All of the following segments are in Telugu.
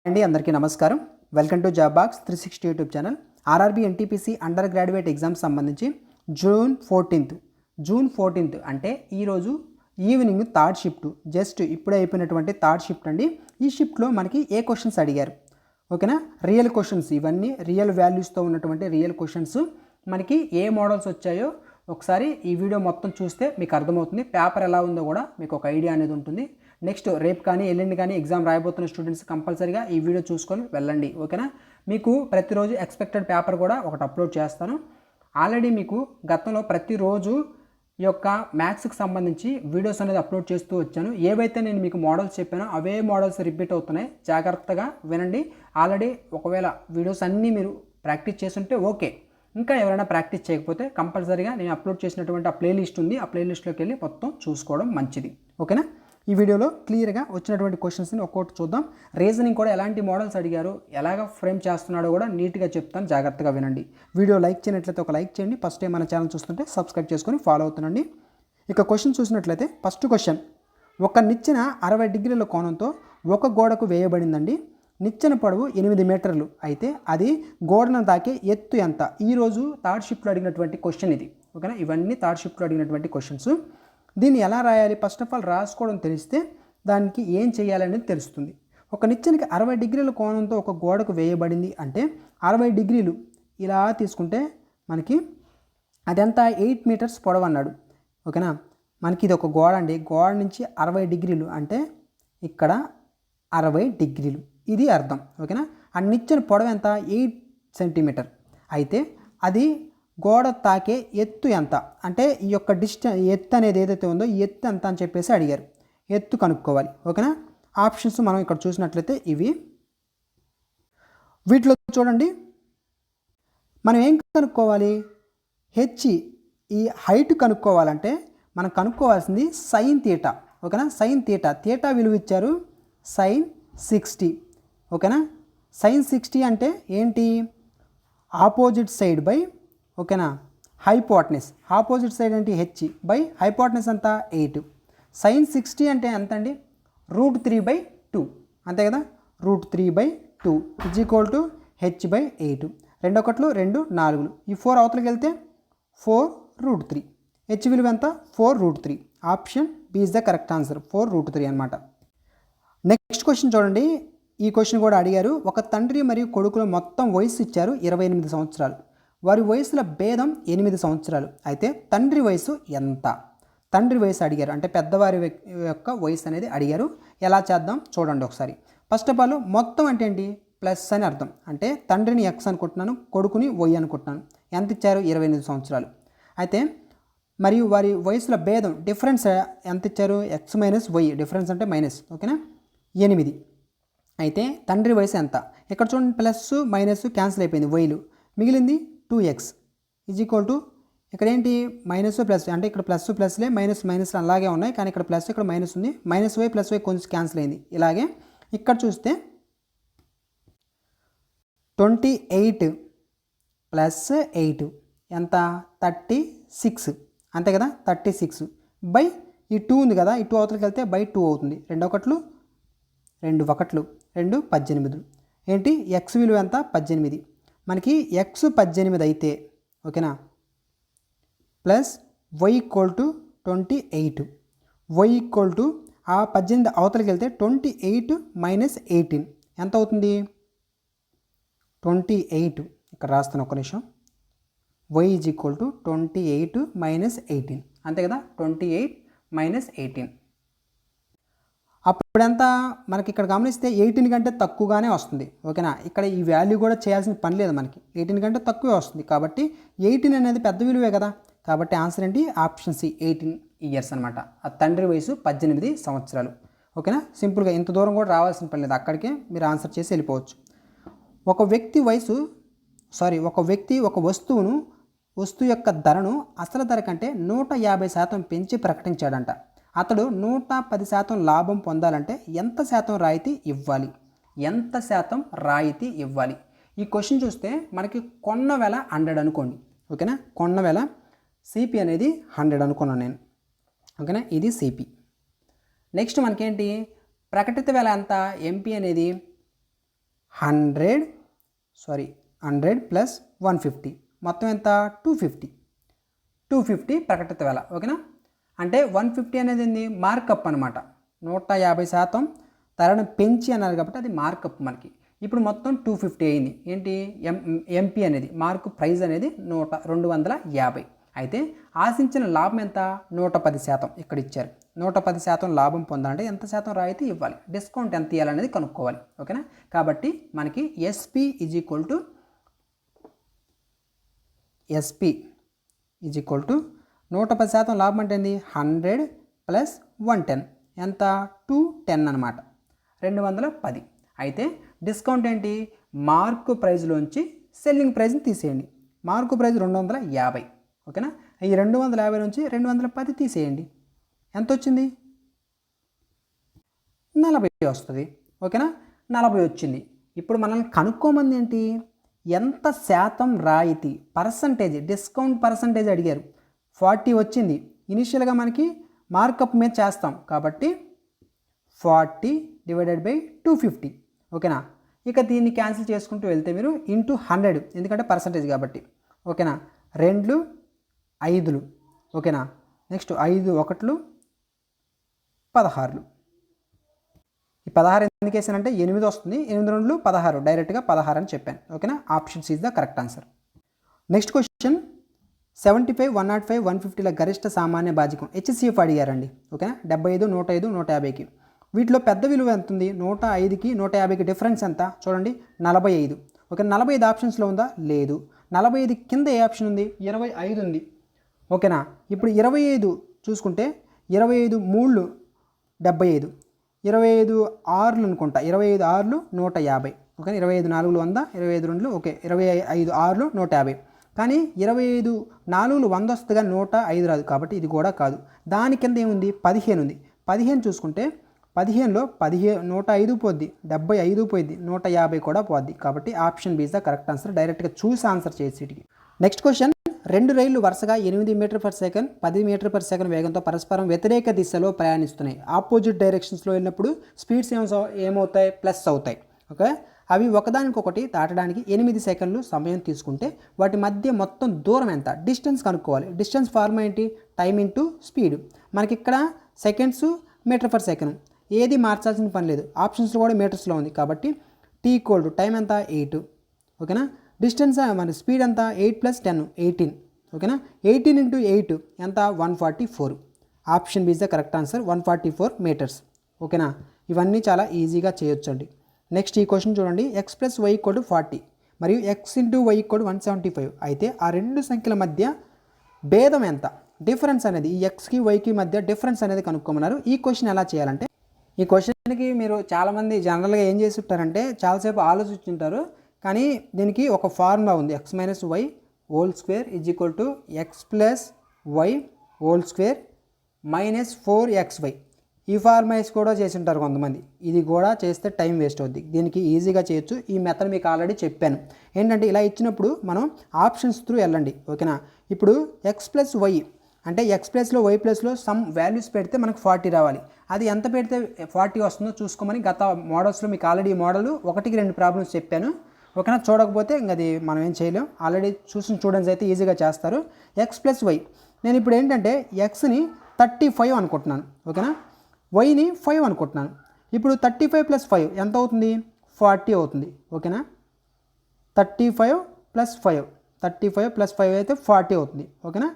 అండి అందరికీ నమస్కారం. Welcome to job box 360 YouTube channel. RRB NTPC under graduate exams సంబంధించి జూన్ 14th అంటే ఈరోజు ఈవినింగ్ థర్డ్ షిఫ్ట్, జస్ట్ ఇప్పుడే అయిపోయినటువంటి థర్డ్ షిఫ్ట్ అండి. ఈ షిఫ్ట్లో మనకి ఏ క్వశ్చన్స్ అడిగారు, ఓకేనా? రియల్ క్వశ్చన్స్, ఇవన్నీ రియల్ వాల్యూస్తో ఉన్నటువంటి రియల్ క్వశ్చన్స్. మనకి ఏ మోడల్స్ వచ్చాయో ఒకసారి ఈ వీడియో మొత్తం చూస్తే మీకు అర్థమవుతుంది. పేపర్ ఎలా ఉందో కూడా మీకు ఒక ఐడియా అనేది ఉంటుంది. నెక్స్ట్ రేపు కానీ ఎల్లుండి కానీ ఎగ్జామ్ రాయబోతున్న స్టూడెంట్స్ కంపల్సరీగా ఈ వీడియో చూసుకొని వెళ్ళండి, ఓకేనా? మీకు ప్రతిరోజు ఎక్స్పెక్టెడ్ పేపర్ కూడా ఒకటి అప్లోడ్ చేస్తాను. ఆల్రెడీ మీకు గతంలో ప్రతిరోజు ఈ యొక్క మ్యాథ్స్కి సంబంధించి వీడియోస్ అనేది అప్లోడ్ చేస్తూ వచ్చాను. ఏవైతే నేను మీకు మోడల్స్ చెప్పానో అవే మోడల్స్ రిపీట్ అవుతున్నాయి. జాగ్రత్తగా వినండి. ఆల్రెడీ ఒకవేళ వీడియోస్ అన్నీ మీరు ప్రాక్టీస్ చేస్తుంటే ఓకే, ఇంకా ఎవరైనా ప్రాక్టీస్ చేయకపోతే కంపల్సరీగా నేను అప్లోడ్ చేసినటువంటి ఆ ప్లేలిస్ట్ ఉంది, ఆ ప్లేలిస్ట్లోకి వెళ్ళి మొత్తం చూసుకోవడం మంచిది, ఓకేనా? ఈ వీడియోలో క్లియర్గా వచ్చినటువంటి క్వశ్చన్స్ని ఒక్కొక్కటి చూద్దాం. రీజనింగ్ కూడా ఎలాంటి మోడల్స్ అడిగారు, ఎలాగ ఫ్రేమ్ చేస్తున్నాడో కూడా నీట్గా చెప్తాను, జాగ్రత్తగా వినండి. వీడియో లైక్ చేయనట్లయితే ఒక లైక్ చేయండి. ఫస్ట్ టైం మన ఛానల్ చూస్తుంటే సబ్స్క్రైబ్ చేసుకొని ఫాలో అవుతుండండి. ఇక క్వశ్చన్ చూసినట్లయితే ఫస్ట్ క్వశ్చన్, ఒక నిచ్చెన 60 డిగ్రీల కోణంతో ఒక గోడకు వేయబడిందండి. నిచ్చెన పొడవు 8 మీటర్లు అయితే అది గోడను తాకే ఎత్తు ఎంత? ఈరోజు థర్డ్ షిఫ్ట్లో అడిగినటువంటి క్వశ్చన్ ఇది, ఓకేనా? ఇవన్నీ థర్డ్ షిఫ్ట్లో అడిగినటువంటి క్వశ్చన్స్. దీన్ని ఎలా రాయాలి? ఫస్ట్ ఆఫ్ ఆల్ రాసుకోవడం తెలిస్తే దానికి ఏం చేయాలనేది తెలుస్తుంది. ఒక నిచ్చెనకి 60 డిగ్రీల కోణంతో ఒక గోడకు వేయబడింది అంటే 60 డిగ్రీలు ఇలా తీసుకుంటే మనకి అదంతా 8 మీటర్స్ పొడవు అన్నాడు, ఓకేనా? మనకి ఇది ఒక గోడ అండి. గోడ నుంచి 60 డిగ్రీలు అంటే ఇక్కడ 60 డిగ్రీలు, ఇది అర్థం, ఓకేనా? ఆ నిచ్చెన పొడవు ఎంత? 8 సెంటీమీటర్ అయితే అది గోడ తాకే ఎత్తు ఎంత అంటే ఈ యొక్క ఎత్తు అనేది ఏదైతే ఉందో ఈ ఎత్తు ఎంత అని చెప్పేసి అడిగారు. ఎత్తు కనుక్కోవాలి, ఓకేనా? ఆప్షన్స్ మనం ఇక్కడ చూసినట్లయితే ఇవి. వీటిలో చూడండి, మనం ఏం కనుక్కోవాలి? ఈ హైట్ కనుక్కోవాలంటే మనం కనుక్కోవాల్సింది సైన్ తీటా, ఓకేనా? సైన్ తీటా విలువ ఇచ్చారు సైన్ 60, ఓకేనా? సైన్ 60 అంటే ఏంటి? ఆపోజిట్ సైడ్ బై, ఓకేనా, హైపోటెనస్. ఆపోజిట్ సైడ్ అంటే హెచ్ బై హైపోటెనస్ అంతా 8. సైన్ 60 అంటే ఎంత అండి? √3/2, అంతే కదా? √3/2 ఇజ్ ఈక్వల్ టు h/8. 2 1 2 4, ఈ 4 అవతలకి వెళ్తే 4√3. హెచ్ విలువ ఎంత? 4√3. Option B is the correct answer, 4√3 అనమాట. నెక్స్ట్ క్వశ్చన్ చూడండి. ఈ క్వశ్చన్ కూడా అడిగారు. ఒక తండ్రి మరియు కొడుకుల మొత్తం వయసు ఇచ్చారు 28 సంవత్సరాలు. వారి వయసుల భేదం 8 సంవత్సరాలు అయితే తండ్రి వయసు ఎంత? తండ్రి వయసు అడిగారు అంటే పెద్దవారి యొక్క వయసు అనేది అడిగారు. ఎలా చేద్దాం చూడండి ఒకసారి. ఫస్ట్ ఆఫ్ ఆల్ మొత్తం అంటే ఏంటి? ప్లస్ అని అర్థం. అంటే తండ్రిని ఎక్స్ అనుకుంటున్నాను, కొడుకుని వై అనుకుంటున్నాను. ఎంత ఇచ్చారు? 28 సంవత్సరాలు. అయితే మరియు వారి వయసుల భేదం డిఫరెన్స్ ఎంత ఇచ్చారు? ఎక్స్ మైనస్ వై, డిఫరెన్స్ అంటే మైనస్, ఓకేనా? 8 అయితే తండ్రి వయసు ఎంత? ఇక్కడ చూడండి, ప్లస్ మైనస్ క్యాన్సిల్ అయిపోయింది, వైలు మిగిలింది 2x ఈజ్ ఈక్వల్ టు ఇక్కడ ఏంటి? మైనస్ ప్లస్, అంటే ఇక్కడ ప్లస్లే మైనస్ అలాగే ఉన్నాయి, కానీ ఇక్కడ ప్లస్ ఇక్కడ మైనస్ ఉంది. -y +y కొంచెం క్యాన్సిల్ అయింది. ఇలాగే ఇక్కడ చూస్తే 28 + 8 ఎంత? 36, అంతే కదా? 36 బై ఈ 2 ఉంది కదా, ఈ 2 అవతలకి వెళ్తే /2 అవుతుంది. 2 1 2 1 2 18. ఏంటి? x విలువ ఎంత? 18. మనకి x 18 అయితే, ఓకేనా, ప్లస్ y = 28. y = ఆ 18 అవతలకి వెళ్తే 28 - 18 ఎంత అవుతుంది? 28. ఇక్కడ రాస్తాను ఒక నిమిషం. y = 28 - 18, అంతే కదా? 28 - 18. అప్పుడంతా మనకి ఇక్కడ గమనిస్తే 18 కంటే తక్కువగానే వస్తుంది, ఓకేనా? ఇక్కడ ఈ వాల్యూ కూడా చేయాల్సిన పని లేదు, మనకి 18 కంటే తక్కువే వస్తుంది. కాబట్టి 18 అనేది పెద్ద విలువే కదా. కాబట్టి ఆన్సర్ ఏంటి? ఆప్షన్ సి, 18 ఇయర్స్ అనమాట. ఆ తండ్రి వయసు 18 సంవత్సరాలు, ఓకేనా? సింపుల్గా ఇంత దూరం కూడా రావాల్సిన పని లేదు, అక్కడికే మీరు ఆన్సర్ చేసి వెళ్ళిపోవచ్చు. ఒక వ్యక్తి ఒక వస్తువు యొక్క ధరను అసలు ధర కంటే 150% పెంచి ప్రకటించాడంట. అతడు 110% లాభం పొందాలంటే ఎంత శాతం రాయితీ ఇవ్వాలి? ఈ క్వశ్చన్ చూస్తే మనకి కొన్న వెల 100 అనుకోండి, ఓకేనా? కొన్న వెల సిపి అనేది 100 అనుకున్నాను నేను, ఓకేనా? ఇది సిపి. నెక్స్ట్ మనకేంటి? ప్రకటిత వెల ఎంత? ఎంపీ అనేది 100 ప్లస్ 150 మొత్తం ఎంత 250 ప్రకటిత వెల. ఓకేనా, అంటే 150 అనేది ఏంది మార్కప్ అనమాట. 150% ధరను పెంచి అన్నారు కాబట్టి అది మార్కప్ మనకి. ఇప్పుడు మొత్తం 250 అయింది. ఏంటి ఎంపీ అనేది మార్కు ప్రైస్ అనేది 250. అయితే ఆశించిన లాభం ఎంత 110%. ఇక్కడ ఇచ్చారు 110% లాభం పొందాలంటే ఎంత శాతం రాయితీ ఇవ్వాలి, డిస్కౌంట్ ఎంత ఇవ్వాలనేది కనుక్కోవాలి. ఓకేనా, కాబట్టి మనకి ఎస్పీ ఈజ్ ఈక్వల్ టు 110% లాభం అంటే ఏంది 100 ప్లస్ 110 ఎంత 210 అనమాట, 210. అయితే డిస్కౌంట్ ఏంటి మార్కు ప్రైజ్లోంచి సెల్లింగ్ ప్రైజ్ని తీసేయండి. Mark price 250. ఓకేనా, ఈ 250 నుంచి 210 తీసేయండి. ఎంత వచ్చింది 40 వస్తుంది. ఓకేనా, 40 వచ్చింది. ఇప్పుడు మనల్ని కనుక్కోమంది ఏంటి ఎంత శాతం రాయితీ, పర్సంటేజ్, డిస్కౌంట్ పర్సంటేజ్ అడిగారు. 40 వచ్చింది. ఇనిషియల్గా మనకి మార్కప్ మీద చేస్తాం కాబట్టి 40 డివైడెడ్ బై 250. ఓకేనా, ఇక దీన్ని క్యాన్సిల్ చేసుకుంటూ వెళ్తే మీరు ఇంటూ 100 ఎందుకంటే పర్సంటేజ్ కాబట్టి. ఓకేనా, 2 5. ఓకేనా, నెక్స్ట్ 5 1 16. ఈ 16 ఎందుకు వేసానంటే 8 వస్తుంది, 8 2 16, డైరెక్ట్గా 16 అని చెప్పాను. ఓకేనా, options is the correct answer. Next question 75, 105, 150ల గరిష్ట సామాన్య బాజకం హెచ్సిఎఫ్ అడిగారండి. ఓకేనా, 75, 105, 150కి వీటిలో పెద్ద విలువ ఎంత ఉంది 105కి 150కి డిఫరెన్స్ ఎంత చూడండి 45. ఓకే, 45 ఆప్షన్స్లో ఉందా లేదు. 45 కింద ఏ ఆప్షన్ ఉంది 25 ఉంది. ఓకేనా, ఇప్పుడు 25 చూసుకుంటే 25 3 75, 25 6 అనుకుంటా, 25 6 150. Okay, 25 4 100, 25 2 okay, 25 6 150. కానీ 25 4 100 వస్తుంది కానీ 105 రాదు కాబట్టి ఇది కూడా కాదు. దాని కింద ఏముంది 15 ఉంది. 15 చూసుకుంటే 15లో 105 పోద్ది, 75 పోయింది, 150 కూడా పోద్ది. కాబట్టి option B is the correct answer. డైరెక్ట్గా చూసి ఆన్సర్ చేసి వీటికి. నెక్స్ట్ క్వశ్చన్ 2 రైళ్లు వరుసగా 8 meter per second 10 meter per second వేగంతో పరస్పరం వ్యతిరేక దిశలో ప్రయాణిస్తున్నాయి. ఆపోజిట్ డైరెక్షన్స్లో వెళ్ళినప్పుడు స్పీడ్స్ ఏమవుతాయి ప్లస్ అవుతాయి. ఓకే, అవి ఒకదానికొకటి దాటడానికి 8 సెకండ్లు సమయం తీసుకుంటే వాటి మధ్య మొత్తం దూరం ఎంత డిస్టెన్స్ కనుక్కోవాలి. డిస్టెన్స్ ఫార్ములా ఏంటి టైం ఇంటూ స్పీడ్. మనకి ఇక్కడ సెకండ్స్ మీటర్ పర్ సెకండ్, ఏది మార్చాల్సిన పని లేదు. ఆప్షన్స్లో కూడా మీటర్స్లో ఉంది కాబట్టి టీ ఈక్వల్ టు టైం ఎంత 8. ఓకేనా, డిస్టెన్స్ మన స్పీడ్ ఎంత 8 + 10 18. ఓకేనా, 18 × 8 ఎంత 144. Option B is the correct answer 144 meters. ఓకేనా, ఇవన్నీ చాలా ఈజీగా చేయొచ్చండి. నెక్స్ట్ ఈ క్వశ్చన్ చూడండి x + y = 40 మరియు x × y = 175. అయితే ఆ రెండు సంఖ్యల మధ్య భేదం ఎంత డిఫరెన్స్ అనేది ఈ xకి వైకి మధ్య డిఫరెన్స్ అనేది కనుక్కోమన్నారు. ఈ క్వశ్చన్ ఎలా చేయాలంటే ఈ క్వశ్చన్కి మీరు చాలామంది జనరల్గా ఏం చేసి ఉంటారంటే చాలాసేపు ఆలోచించుంటారు. కానీ దీనికి ఒక ఫార్ములా ఉంది x - y² = x + y² - 4xy. ఈ ఫార్ములాస్ కూడా చేసి ఉంటారు కొంతమంది. ఇది కూడా చేస్తే టైం వేస్ట్ అవుద్ది. దీనికి ఈజీగా చేయొచ్చు. ఈ మెథడ్ మీకు ఆల్రెడీ చెప్పాను. ఏంటంటే ఇలా ఇచ్చినప్పుడు మనం ఆప్షన్స్ త్రూ వెళ్ళండి. ఓకేనా, ఇప్పుడు x + y అంటే x ప్లస్లో y ప్లస్లో సమ్ వాల్యూస్ పెడితే మనకు 40 రావాలి. అది ఎంత పెడితే 40 వస్తుందో చూసుకోమని గత మోడల్స్లో మీకు ఆల్రెడీ ఈ మోడల్ 1కి 2 ప్రాబ్లమ్స్ చెప్పాను. ఓకేనా, చూడకపోతే ఇంక అది మనం ఏం చేయలేం. ఆల్రెడీ చూసిన స్టూడెంట్స్ అయితే ఈజీగా చేస్తారు. x + y నేను ఇప్పుడు ఏంటంటే xని 35 అనుకుంటున్నాను. ఓకేనా, వైని 5 అనుకుంటున్నాను. ఇప్పుడు 35 + 5 ఎంత అవుతుంది 40 అవుతుంది. ఓకేనా, 35 + 5 అయితే 40 అవుతుంది. ఓకేనా,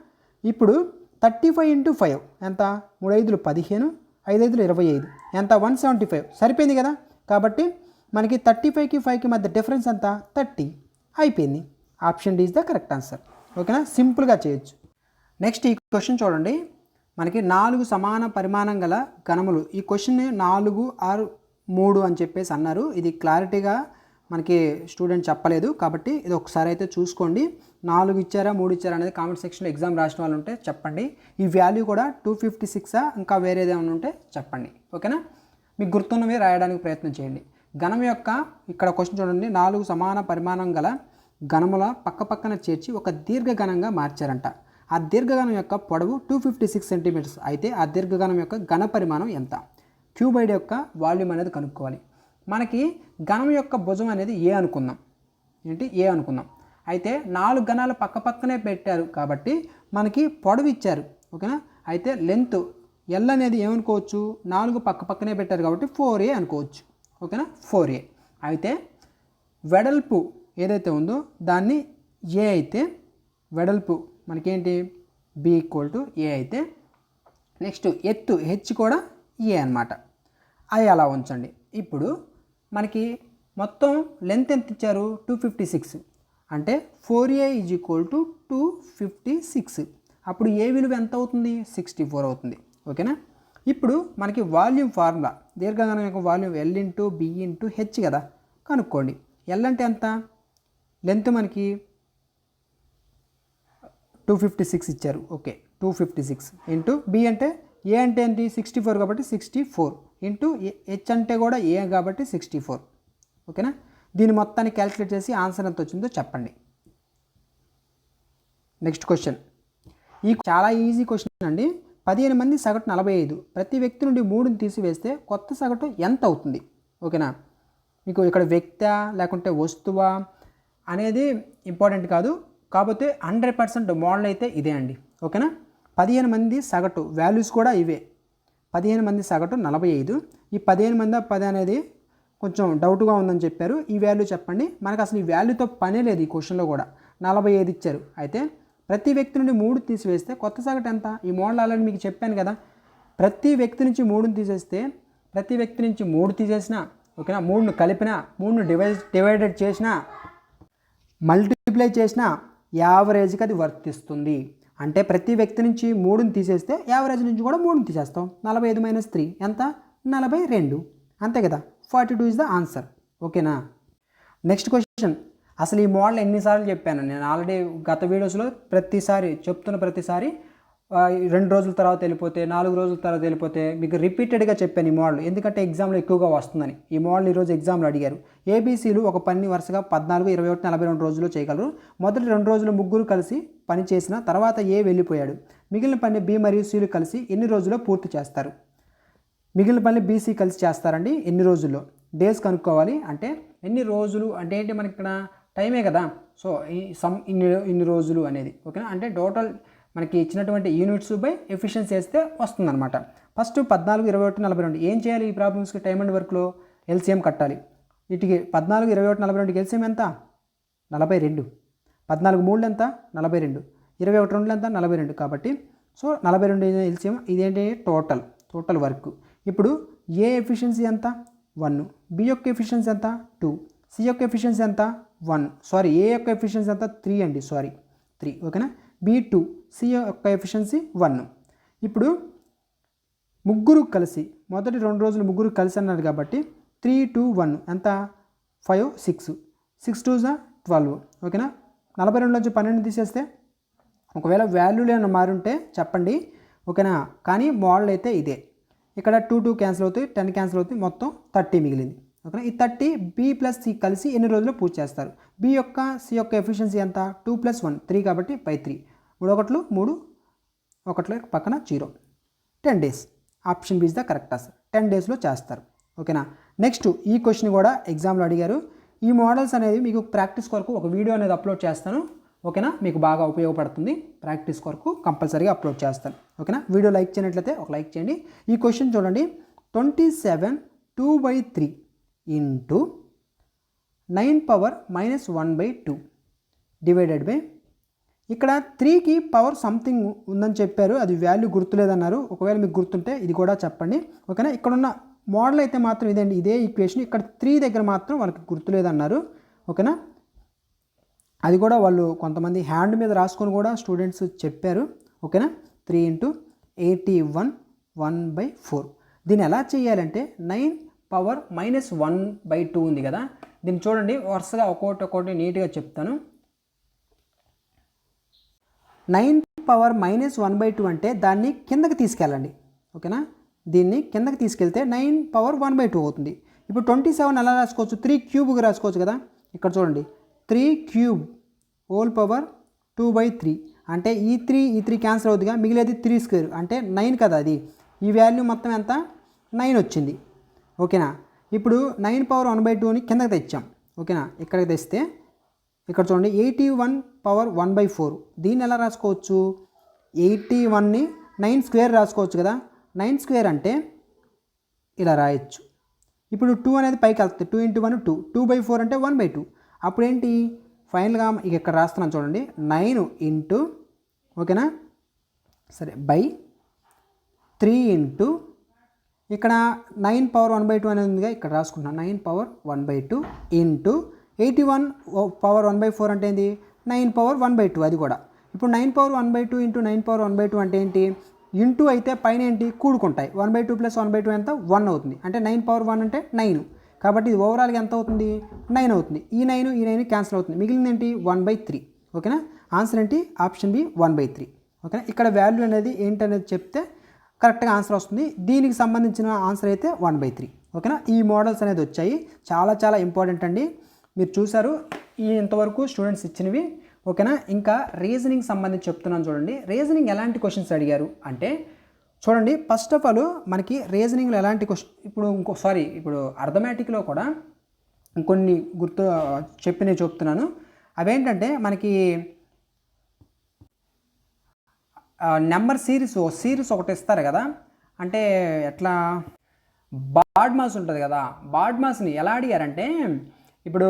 ఇప్పుడు 35 × 5 ఎంత 3 5 15, 5 5 25 ఎంత 175 సరిపోయింది కదా. కాబట్టి మనకి 35కి 5కి మధ్య డిఫరెన్స్ ఎంత 30 అయిపోయింది. Option D is the correct answer. ఓకేనా, సింపుల్గా చేయొచ్చు. నెక్స్ట్ ఈ క్వశ్చన్ చూడండి. మనకి 4 సమాన పరిమాణం గల ఘనములు. ఈ క్వశ్చన్ని 4 ఆర్ 3 అని చెప్పేసి అన్నారు. ఇది క్లారిటీగా మనకి స్టూడెంట్ చెప్పలేదు కాబట్టి ఇది ఒకసారి అయితే చూసుకోండి. 4 ఇచ్చారా 3 ఇచ్చారా అనేది కామెంట్ సెక్షన్లో ఎగ్జామ్ రాసిన వాళ్ళు ఉంటే చెప్పండి. ఈ వాల్యూ కూడా 256 ఇంకా వేరేది ఏమైనా ఉంటే చెప్పండి. ఓకేనా, మీకు గుర్తున్నవి రాయడానికి ప్రయత్నం చేయండి. ఘనం యొక్క ఇక్కడ క్వశ్చన్ చూడండి. 4 సమాన పరిమాణం గల ఘనముల పక్కపక్కన చేర్చి ఒక దీర్ఘఘనంగా మార్చారంట. ఆ దీర్ఘఘనం యొక్క పొడవు 256 సెంటీమీటర్స్. అయితే ఆ దీర్ఘఘనం యొక్క ఘన పరిమాణం ఎంత? క్యూబాయిడ్ యొక్క వాల్యూమ్ అనేది కనుక్కోవాలి. మనకి ఘనం యొక్క భుజం అనేది ఏ అనుకుందాం, ఏంటి ఏ అనుకుందాం. అయితే 4 ఘనాలు పక్క పక్కనే పెట్టారు కాబట్టి మనకి పొడవు ఇచ్చారు, ఓకేనా. అయితే లెంత్ ఎల్ అనేది ఏమనుకోవచ్చు, 4 పక్క పక్కనే పెట్టారు కాబట్టి 4a అనుకోవచ్చు, ఓకేనా, 4a. అయితే వెడల్పు ఏదైతే ఉందో దాన్ని ఏ అయితే, వెడల్పు మనకేంటి b = a అయితే, నెక్స్ట్ ఎత్తు హెచ్ కూడా ఏ అన్నమాట. అది అలా ఉంచండి. ఇప్పుడు మనకి మొత్తం లెంత్ ఎంత ఇచ్చారు, 256. అంటే 4a = 256. అప్పుడు ఏ విలువ ఎంత అవుతుంది, 64 అవుతుంది, ఓకేనా. ఇప్పుడు మనకి వాల్యూమ్ ఫార్ములా, దీర్ఘఘనం యొక్క వాల్యూమ్ L × B × H కదా, కనుక్కోండి. L అంటే ఎంత, లెంత్ మనకి 256 ఇచ్చారు, ఓకే, 256 ఇంటూ B అంటే ఏ అంటే ఏంటి 64 కాబట్టి 64 ఇంటూ H అంటే కూడా ఏ కాబట్టి 64, ఓకేనా. దీని మొత్తాన్ని క్యాలిక్యులేట్ చేసి ఆన్సర్ ఎంత వచ్చిందో చెప్పండి. నెక్స్ట్ క్వశ్చన్, ఈ చాలా ఈజీ క్వశ్చన్ అండి. 15 మంది సగటు 45, ప్రతి వ్యక్తి నుండి 3ని తీసివేస్తే కొత్త సగటు ఎంత అవుతుంది, ఓకేనా. మీకు ఇక్కడ వ్యక్తా లేకుంటే వస్తువా అనేది ఇంపార్టెంట్ కాదు, కాకపోతే 100% మోడల్ అయితే ఇదే అండి, ఓకేనా. 15 మంది సగటు వాల్యూస్ కూడా ఇవే. 15 మంది సగటు 45. ఈ 15 మంది 10 అనేది కొంచెం డౌట్గా ఉందని చెప్పారు. ఈ వాల్యూ చెప్పండి. మనకు అసలు ఈ వాల్యూతో పనే లేదు, ఈ క్వశ్చన్లో కూడా 45 ఇచ్చారు. అయితే ప్రతి వ్యక్తి నుండి 3 తీసివేస్తే కొత్త సగటు ఎంత, ఈ మోడల్ ఆల్రెడీ మీకు చెప్పాను కదా. ప్రతి వ్యక్తి నుంచి 3ని తీసేస్తే, ప్రతి వ్యక్తి నుంచి 3 తీసేసినా, ఓకేనా, 3ను కలిపినా, 3ను డివైడెడ్ చేసినా, మల్టిప్లై చేసినా యావరేజ్కి అది వర్తిస్తుంది. అంటే ప్రతి వ్యక్తి నుంచి 3ని తీసేస్తే యావరేజ్ నుంచి కూడా 3ని తీసేస్తాం. 45 - 3 ఎంత, 42, అంతే కదా. 42 ఇస్ ద ఆన్సర్, ఓకేనా. నెక్స్ట్ క్వశ్చన్, అసలు ఈ మోడల్ ఎన్నిసార్లు చెప్పాను నేను ఆల్రెడీ గత వీడియోస్లో, చెప్తున్న ప్రతిసారి 2 రోజుల తర్వాత వెళ్ళిపోతే, 4 రోజుల తర్వాత వెళ్ళిపోతే మీకు రిపీటెడ్గా చెప్పాను ఈ మోడల్, ఎందుకంటే ఎగ్జామ్లో ఎక్కువగా వస్తుందని. ఈ మోడల్ ఈరోజు ఎగ్జామ్లో అడిగారు. ఏబీసీలు ఒక పని వరుసగా 14, 21, 42 రోజుల్లో చేయగలరు. మొదటి 2 రోజులు ముగ్గురు కలిసి పని చేసిన తర్వాత ఏ వెళ్ళిపోయాడు. మిగిలిన పని బి మరియు సిలు కలిసి ఎన్ని రోజుల్లో పూర్తి చేస్తారు. మిగిలిన పని బీసీ కలిసి చేస్తారండి ఎన్ని రోజుల్లో. డేస్ కనుక్కోవాలి. అంటే ఎన్ని రోజులు అంటే ఏంటి, మనకి ఇక్కడ టైమే కదా. సో ఈ ఇన్ని రోజులు అనేది, ఓకేనా. అంటే టోటల్ మనకి ఇచ్చినటువంటి యూనిట్స్ బై ఎఫిషియన్సీ వేస్తే వస్తుందన్నమాట. ఫస్ట్ 14, 21, 42 ఏం చేయాలి ఈ ప్రాబ్లమ్స్కి, టైమ్ అండ్ వర్క్లో ఎల్సిఎం కట్టాలి. వీటికి 14, 21, 42 ఎల్సిఎం ఎంత, 42. 14 3 ఎంత, 42. 21 2 ఎంత, 42. కాబట్టి సో 42 ఎల్సిఎం. ఇదేంటి టోటల్ వర్క్. ఇప్పుడు ఏ ఎఫిషియన్సీ ఎంత, 1. బి యొక్క ఎఫిషియన్సీ ఎంత, 2. సి యొక్క ఎఫిషియన్సీ ఎంత, 1. ఏ యొక్క ఎఫిషియన్సీ ఎంత, 3 అండి, 3, ఓకేనా. B2, సి యొక్క ఎఫిషియన్సీ 1. ఇప్పుడు ముగ్గురు కలిసి, మొదటి 2 రోజులు ముగ్గురు కలిసి అన్నారు కాబట్టి 3, 2, 1 ఎంత, 5, 6. 6 2 12, ఓకేనా. 42 12 తీసేస్తే, ఒకవేళ వాల్యూలు ఏమైనా మారుంటే చెప్పండి, ఓకేనా. కానీ మోడల్ అయితే ఇదే. ఇక్కడ 2 2 క్యాన్సిల్ అవుతాయి, 10 క్యాన్సిల్ అవుతాయి, మొత్తం 30 మిగిలింది, ఓకేనా. ఈ 30 బి ప్లస్ సి కలిసి ఎన్ని రోజుల్లో పూర్తి చేస్తారు. బి యొక్క సి యొక్క ఎఫిషియన్సీ ఎంత, 2 + 1 3 కాబట్టి 3. 3 1 3 1 పక్కన 0. 10 days. Option B is the correct answer. 10 daysలో చేస్తారు, ఓకేనా. నెక్స్ట్ ఈ క్వశ్చన్ కూడా ఎగ్జామ్లో అడిగారు. ఈ మోడల్స్ అనేది మీకు ప్రాక్టీస్ కొరకు ఒక వీడియో అనేది అప్లోడ్ చేస్తాను, ఓకేనా. మీకు బాగా ఉపయోగపడుతుంది. ప్రాక్టీస్ కొరకు కంపల్సరీగా అప్లోడ్ చేస్తాను, ఓకేనా. వీడియో లైక్ చేయనట్లయితే ఒక లైక్ చేయండి. ఈ క్వశ్చన్ చూడండి, 27 2/3 ఇంటూ 9 - 1/2 డివైడెడ్ బై, ఇక్కడ 3కి పవర్ సంథింగ్ ఉందని చెప్పారు, అది వాల్యూ గుర్తులేదన్నారు. ఒకవేళ మీకు గుర్తుంటే ఇది కూడా చెప్పండి, ఓకేనా. ఇక్కడ ఉన్న మోడల్ అయితే మాత్రం ఇదండి, ఇదే ఈక్వేషన్. ఇక్కడ 3 దగ్గర మాత్రం వాళ్ళకి గుర్తులేదన్నారు, ఓకేనా. అది కూడా వాళ్ళు కొంతమంది హ్యాండ్ మీద రాసుకొని కూడా స్టూడెంట్స్ చెప్పారు, ఓకేనా. 3 × 81 1/4. దీన్ని ఎలా చేయాలంటే 9 - (-1/2) ఉంది కదా, దీన్ని చూడండి వరుసగా ఒక్కొక్కటి నీట్గా చెప్తాను. 9 - (-1/2) అంటే దాన్ని కిందకి తీసుకెళ్ళండి, ఓకేనా. దీన్ని కిందకి తీసుకెళ్తే 9 × (1/2) అవుతుంది. ఇప్పుడు 27 ఎలా రాసుకోవచ్చు, 3³ రాసుకోవచ్చు కదా. ఇక్కడ చూడండి 3³ (² 2/3) అంటే ఈ 3 క్యాన్సిల్ అవుతుందిగా, మిగిలేది 3² అంటే 9 కదా. అది ఈ వాల్యూ మొత్తం ఎంత, 9 వచ్చింది, ఓకేనా. ఇప్పుడు 9/1/2ని కిందకి తెచ్చాం. ఓకేనా, ఇక్కడికి తెస్తే ఇక్కడ చూడండి 81/1/4. దీన్ని ఎలా రాసుకోవచ్చు? 81ని 9 స్క్వేర్ రాసుకోవచ్చు కదా. 9 స్క్వేర్ అంటే ఇలా రాయొచ్చు. ఇప్పుడు 2 అనేది పైకి వెళ్తుంది. 2 × 1 2, 2/4 అంటే 1/2. అప్పుడు ఏంటి ఫైనల్గా ఇక ఇక్కడ రాస్తున్నాను చూడండి, 9 ఇంటూ ఓకేనా సరే బై 3 ఇంటూ ఇక్కడ 9/1/2 అనేది ఉందిగా, ఇక్కడ రాసుకుంటున్నాను 9/1/2 ఇంటూ 81/1/4 అంటే ఏంటి 9/1/2. అది కూడా ఇప్పుడు 9/1/2 ఇంటూ 9/1/2 అంటే ఏంటి, ఇంటూ అయితే పైన ఏంటి కూడుకుంటాయి. 1/2 + 1/2 ఎంత 1 అవుతుంది. అంటే 9/1 అంటే 9. కాబట్టి ఇది ఓవరాల్గా ఎంత అవుతుంది 9 అవుతుంది. ఈ 9 క్యాన్సిల్ అవుతుంది. మిగిలింది ఏంటి 1/3. ఓకేనా, ఆన్సర్ ఏంటి ఆప్షన్ బి 1/3. ఓకేనా, ఇక్కడ వాల్యూ అనేది ఏంటనేది చెప్తే కరెక్ట్గా ఆన్సర్ వస్తుంది. దీనికి సంబంధించిన ఆన్సర్ అయితే 1/3. ఓకేనా, ఈ మోడల్స్ అనేది వచ్చాయి, చాలా చాలా ఇంపార్టెంట్ అండి. మీరు చూసారు ఈ ఇంతవరకు స్టూడెంట్స్ ఇచ్చినవి. ఓకేనా, ఇంకా రీజనింగ్ సంబంధించి చెప్తున్నాను చూడండి. రీజనింగ్ ఎలాంటి క్వశ్చన్స్ అడిగారు అంటే చూడండి, ఫస్ట్ ఆఫ్ ఆల్ మనకి రీజనింగ్లో ఎలాంటి క్వశ్చన్ ఇప్పుడు అర్థమెటిక్లో కూడా కొన్ని చెప్పినవి చెప్తున్నాను. అవేంటంటే మనకి నెంబర్ సిరీస్ ఒకటి ఇస్తారు కదా, అంటే ఎట్లా బాడ్ మాస్ ఉంటుంది కదా, బాడ్ మాస్ని ఎలా అడిగారంటే ఇప్పుడు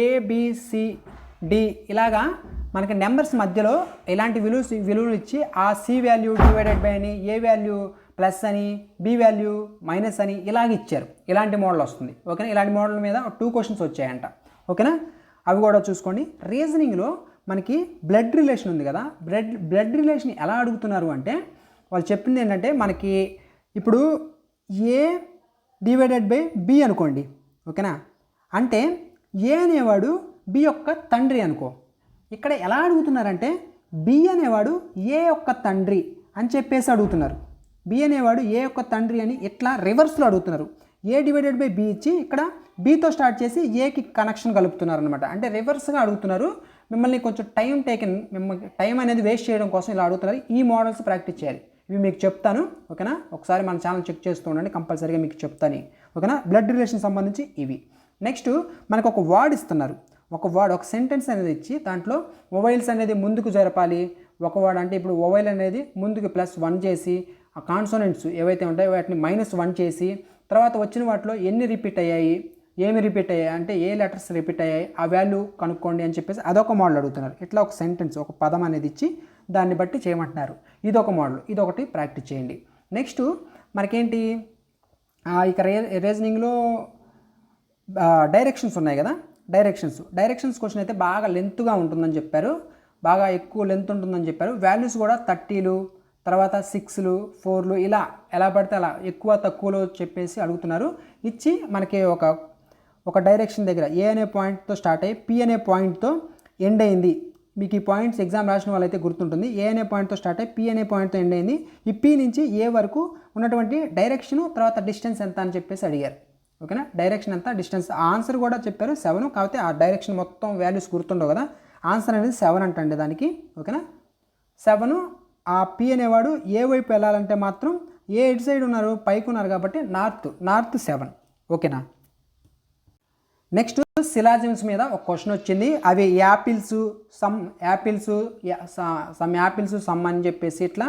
ABCD ఇలాగా మనకి నెంబర్స్ మధ్యలో ఇలాంటి విలువలు ఇచ్చి ఆ C వాల్యూ డివైడెడ్ బై అని, A వాల్యూ ప్లస్ అని, B వాల్యూ మైనస్ అని ఇలాగ ఇచ్చారు. ఇలాంటి మోడల్ వస్తుంది. ఓకేనా, ఇలాంటి మోడల్ మీద 2 క్వశ్చన్స్ వచ్చాయంట. ఓకేనా, అవి కూడా చూసుకోండి. రీజనింగ్లో మనకి బ్లడ్ రిలేషన్ ఉంది కదా, బ్లడ్ రిలేషన్ ఎలా అడుగుతున్నారు అంటే వాళ్ళు చెప్పింది ఏంటంటే మనకి ఇప్పుడు A డివైడెడ్ బై B అనుకోండి. ఓకేనా, అంటే A అనేవాడు B యొక్క తండ్రి అనుకో. ఇక్కడ ఎలా అడుగుతున్నారంటే B అనేవాడు A యొక్క తండ్రి అని చెప్పేసి అడుగుతున్నారు. B అనేవాడు A యొక్క తండ్రి అని ఇట్లా రివర్స్లో అడుగుతున్నారు. A డివైడెడ్ బై B ఇచ్చి ఇక్కడ Bతో స్టార్ట్ చేసి Aకి కనెక్షన్ కలుపుతున్నారు అనమాట. అంటే రివర్స్గా అడుగుతున్నారు. మిమ్మల్ని కొంచెం మిమ్మల్ని టైం అనేది వేస్ట్ చేయడం కోసం ఇలా అడుగుతున్నారు. ఈ మోడల్స్ ప్రాక్టీస్ చేయాలి. ఇవి మీకు చెప్తాను. ఓకేనా, ఒకసారి మన ఛానల్ చెక్ చేస్తూ ఉండండి, కంపల్సరీగా మీకు చెప్తాను. ఓకేనా, బ్లడ్ రిలేషన్ సంబంధించి ఇవి. నెక్స్ట్ మనకు ఒక వర్డ్ ఇస్తున్నారు. ఒక సెంటెన్స్ అనేది ఇచ్చి దాంట్లో వొవైల్స్ అనేది ముందుకు జరపాలి. ఒక వర్డ్ అంటే ఇప్పుడు వొవైల్ అనేది ముందుకు +1 చేసి ఆ కాన్సోనెంట్స్ ఏవైతే ఉంటాయో వాటిని -1 చేసి తర్వాత వచ్చిన వాటిలో ఎన్ని రిపీట్ అయ్యాయి, ఏమి రిపీట్ అయ్యాయి అంటే ఏ లెటర్స్ రిపీట్ అయ్యాయి ఆ వాల్యూ కనుక్కోండి అని చెప్పేసి అదొక మోడల్ అడుగుతున్నారు. ఇట్లా ఒక సెంటెన్స్ ఒక పదం అనేది ఇచ్చి దాన్ని బట్టి చేయమంటున్నారు. ఇదొక మోడల్, ఇదొకటి ప్రాక్టీస్ చేయండి. నెక్స్ట్ మనకేంటి ఇక రీజనింగ్లో డైరెక్షన్స్ ఉన్నాయి కదా, డైరెక్షన్స్ క్వశ్చన్ అయితే బాగా లెంత్గా ఉంటుందని చెప్పారు, బాగా ఎక్కువ లెంత్ ఉంటుందని చెప్పారు. వాల్యూస్ కూడా 30లు తర్వాత 6లు 4లు ఇలా ఎలా పడితే అలా ఎక్కువ తక్కువలో చెప్పేసి అడుగుతున్నారు. ఇచ్చి మనకి ఒక డైరెక్షన్ దగ్గర ఏ అనే పాయింట్తో స్టార్ట్ అయ్యి P అనే పాయింట్తో ఎండ్ అయింది. మీకు ఈ పాయింట్స్ ఎగ్జామ్ రాసిన వాళ్ళైతే గుర్తుంటుంది. ఏ అనే పాయింట్తో స్టార్ట్ అయ్యి P అనే పాయింట్తో ఎండ్ అయింది. ఈ P నుంచి A వరకు ఉన్నటువంటి డైరెక్షను తర్వాత డిస్టెన్స్ ఎంత అని చెప్పేసి అడిగారు. ఓకేనా, డైరెక్షన్ ఎంత డిస్టెన్స్ ఆన్సర్ కూడా చెప్పారు 7. కాకపోతే ఆ డైరెక్షన్ మొత్తం వాల్యూస్ గుర్తుండవు కదా, ఆన్సర్ అనేది 7 అంటండి దానికి. ఓకేనా, 7. ఆ P అనేవాడు ఏ వైపు వెళ్ళాలంటే మాత్రం ఏ ఎటు సైడ్ ఉన్నారు పైకి ఉన్నారు కాబట్టి నార్త్ 7. ఓకేనా, నెక్స్ట్ సిలాజిమ్స్ మీద ఒక క్వశ్చన్ వచ్చింది. అవి సమ్ యాపిల్స్ సమ్ అని చెప్పేసి ఇట్లా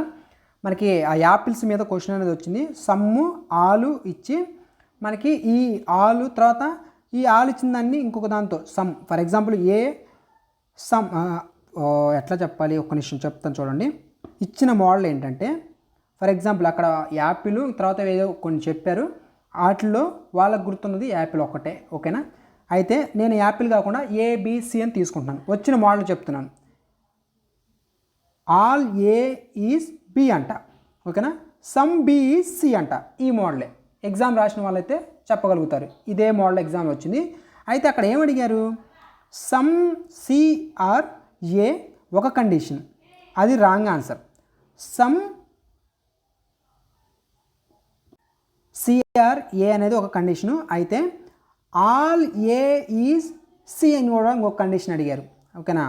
మనకి ఆ యాపిల్స్ మీద క్వశ్చన్ అనేది వచ్చింది. సమ్ము ఆలు ఇచ్చి మనకి ఈ ఆలు తర్వాత ఈ ఆలు ఇచ్చిన దాన్ని ఇంకొక దాంతో సమ్, ఫర్ ఎగ్జాంపుల్ సమ్ ఎట్లా చెప్పాలి ఒక్క నిమిషం చెప్తాను చూడండి. ఇచ్చిన మోడల్ ఏంటంటే ఫర్ ఎగ్జాంపుల్ అక్కడ యాపిల్ తర్వాత ఏదో కొన్ని చెప్పారు, వాటిల్లో వాళ్ళకు గుర్తున్నది యాపిల్ ఒక్కటే. ఓకేనా, అయితే నేను యాపిల్ కాకుండా ABC అని తీసుకుంటున్నాను. వచ్చిన మోడల్ చెప్తున్నాను. ఆల్ A ఈజ్ B అంట. ఓకేనా, సమ్ B ఈజ్ C అంట. ఈ మోడలే ఎగ్జామ్ రాసిన వాళ్ళైతే చెప్పగలుగుతారు. ఇదే మోడల్ ఎగ్జామ్ వచ్చింది. అయితే అక్కడ ఏమడిగారు, సమ్ C ఆర్ A ఒక కండిషన్, అది wrong answer. Sum C or A అనేది ఒక కండిషను, అయితే ఆల్ A ఈజ్ C అని కూడా ఇంకొక కండిషన్ అడిగారు. ఓకేనా,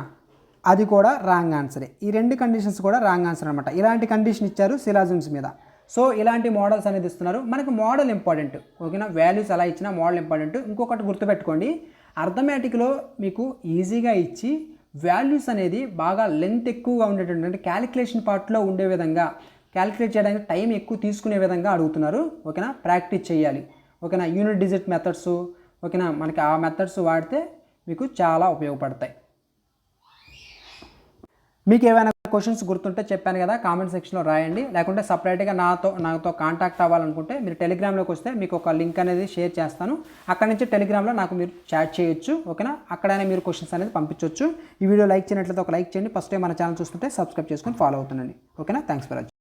అది కూడా రాంగ్ ఆన్సరే. ఈ 2 కండిషన్స్ కూడా రాంగ్ ఆన్సర్ అనమాట. ఇలాంటి కండిషన్ ఇచ్చారు సిలాజిమ్స్ మీద. సో ఇలాంటి మోడల్స్ అనేది ఇస్తున్నారు. మనకు మోడల్ ఇంపార్టెంట్, ఓకేనా. వాల్యూస్ ఎలా ఇచ్చినా మోడల్ ఇంపార్టెంట్. ఇంకొకటి గుర్తుపెట్టుకోండి, అర్థమెటిక్లో మీకు ఈజీగా ఇచ్చి వాల్యూస్ అనేది బాగా లెంత్ ఎక్కువగా ఉండేటటువంటి, అంటే క్యాలిక్యులేషన్ పార్ట్లో ఉండే విధంగా, క్యాలిక్యులేట్ చేయడానికి టైం ఎక్కువ తీసుకునే విధంగా అడుగుతున్నారు, ఓకేనా. ప్రాక్టీస్ చేయాలి, ఓకేనా. యూనిట్ డిజిట్ మెథడ్స్, ఓకేనా, మనకి ఆ మెథడ్స్ వాడితే మీకు చాలా ఉపయోగపడతాయి. మీకు ఏమైనా క్వశ్చన్స్ గుర్తుంటే చెప్పాను కదా, కామెంట్ సెక్షన్లో రాయండి. లేకుంటే సపరేట్గా నాతో కాంటాక్ట్ అవ్వాలనుకుంటే మీరు టెలిగ్రామ్లోకి వస్తే మీకు ఒక లింక్ అనేది షేర్ చేస్తాను. అక్కడ నుంచి టెలిగ్రామ్లో నాకు మీరు చాట్ చేయొచ్చు, ఓకేనా. అక్కడైనా మీరు క్వశ్చన్స్ అనేది పంపించవచ్చు. ఈ వీడియో లైక్ చేయనట్లయితే ఒక లైక్ చేయండి. ఫస్ట్ టైం మన ఛానల్ చూస్తుంటే సబ్స్క్రైబ్ చేసుకొని ఫాలో అవుతుండండి, ఓకేనా. Thanks for watching.